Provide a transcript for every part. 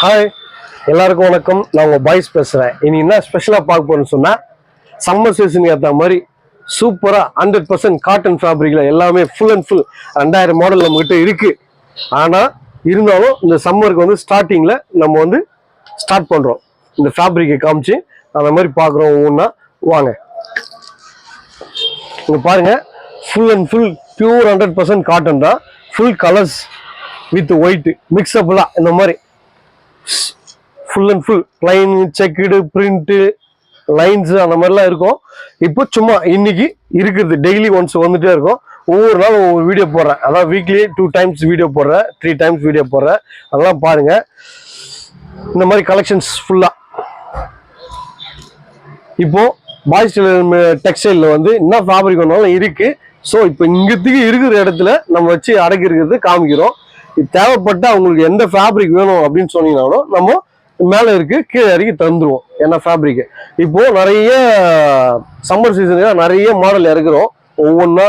Hi எல்லாருக்கும் வணக்கம். நான் உங்கள் பாய்ஸ் பேசுகிறேன். இனி என்ன ஸ்பெஷலாக பார்க்க போகிறேன்னு சொன்னால், சம்மர் சீசனுக்கு ஏற்ற மாதிரி சூப்பராக 100% காட்டன் ஃபேப்ரிக்கில் எல்லாமே ஃபுல் அண்ட் ஃபுல் 2000 மாடல் நம்மகிட்ட இருக்குது. ஆனால் இருந்தாலும் இந்த சம்மருக்கு வந்து ஸ்டார்டிங்கில் நம்ம வந்து ஸ்டார்ட் பண்ணுறோம். இந்த ஃபேப்ரிக்கை காமிச்சு அந்த மாதிரி பார்க்குறோம். ஒவ்வொன்றா வாங்க. இங்கே பாருங்கள், full and full pure 100% cotton தான். ஃபுல் கலர்ஸ் வித் ஒயிட் மிக்சபிளாக இந்த மாதிரி full and full line checked print lines அந்த மாதிரிலாம் இருக்கும். இப்போ சும்மா இன்னைக்கு இருக்குது, டெய்லி ஒன்ஸ் வந்துட்டே இருக்கும். ஒவ்வொரு நாள் ஒவ்வொரு வீடியோ போடுறேன். அதான் வீக்லி 2 times வீடியோ போடுறேன், 3 times வீடியோ போடுறேன். அதெல்லாம் பாருங்க. இந்த மாதிரி கலெக்ஷன்ஸ் ஃபுல்லாக இப்போ பாய்ஸ் டெக்ஸ்டைலில் வந்து என்ன ஃபேப்ரிக் வேணாலும் இருக்கு. ஸோ இப்போ இங்கத்துக்கு இருக்கிற இடத்துல நம்ம வச்சு அடக்கி இருக்கிறது காமிக்கிறோம். இது தேவைப்பட்ட அவங்களுக்கு எந்த ஃபேப்ரிக் வேணும் அப்படின்னு சொன்னீங்கன்னாலும் நம்ம மேலே இருக்கு, கீழே இறக்கி தந்துடுவோம். ஏன்னா ஃபேப்ரிக்கு இப்போ நிறைய சம்மர் சீசனுக்கு நிறைய மாடல் இறக்குறோம். ஒவ்வொன்றா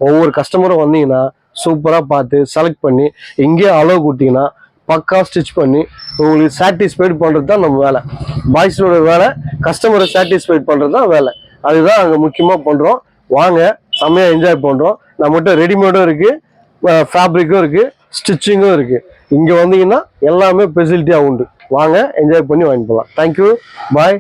ஒவ்வொரு கஸ்டமரும் வந்தீங்கன்னா சூப்பராக பார்த்து செலக்ட் பண்ணி இங்கேயே அளவு கொடுத்தீங்கன்னா பக்கா ஸ்டிச் பண்ணி உங்களுக்கு சாட்டிஸ்ஃபைடு பண்ணுறது தான் நம்ம வேலை. பாய்ஸோட வேலை கஸ்டமரை சாட்டிஸ்ஃபைட் பண்ணுறது தான் வேலை. அதுதான் அங்கே முக்கியமாக பண்ணுறோம். வாங்க, செம்மையாக என்ஜாய் பண்ணுறோம். நம்மகிட்ட ரெடிமேடும் இருக்குது, ஃபேப்ரிக்கும் இருக்குது, ஸ்டிச்சிங்கும் இருக்குது. இங்கே வந்தீங்கன்னா எல்லாமே ஃபெசிலிட்டியாக உண்டு. வாங்க, என்ஜாய் பண்ணி வாங்கிட்டு போகலாம். தேங்க்யூ, பாய்.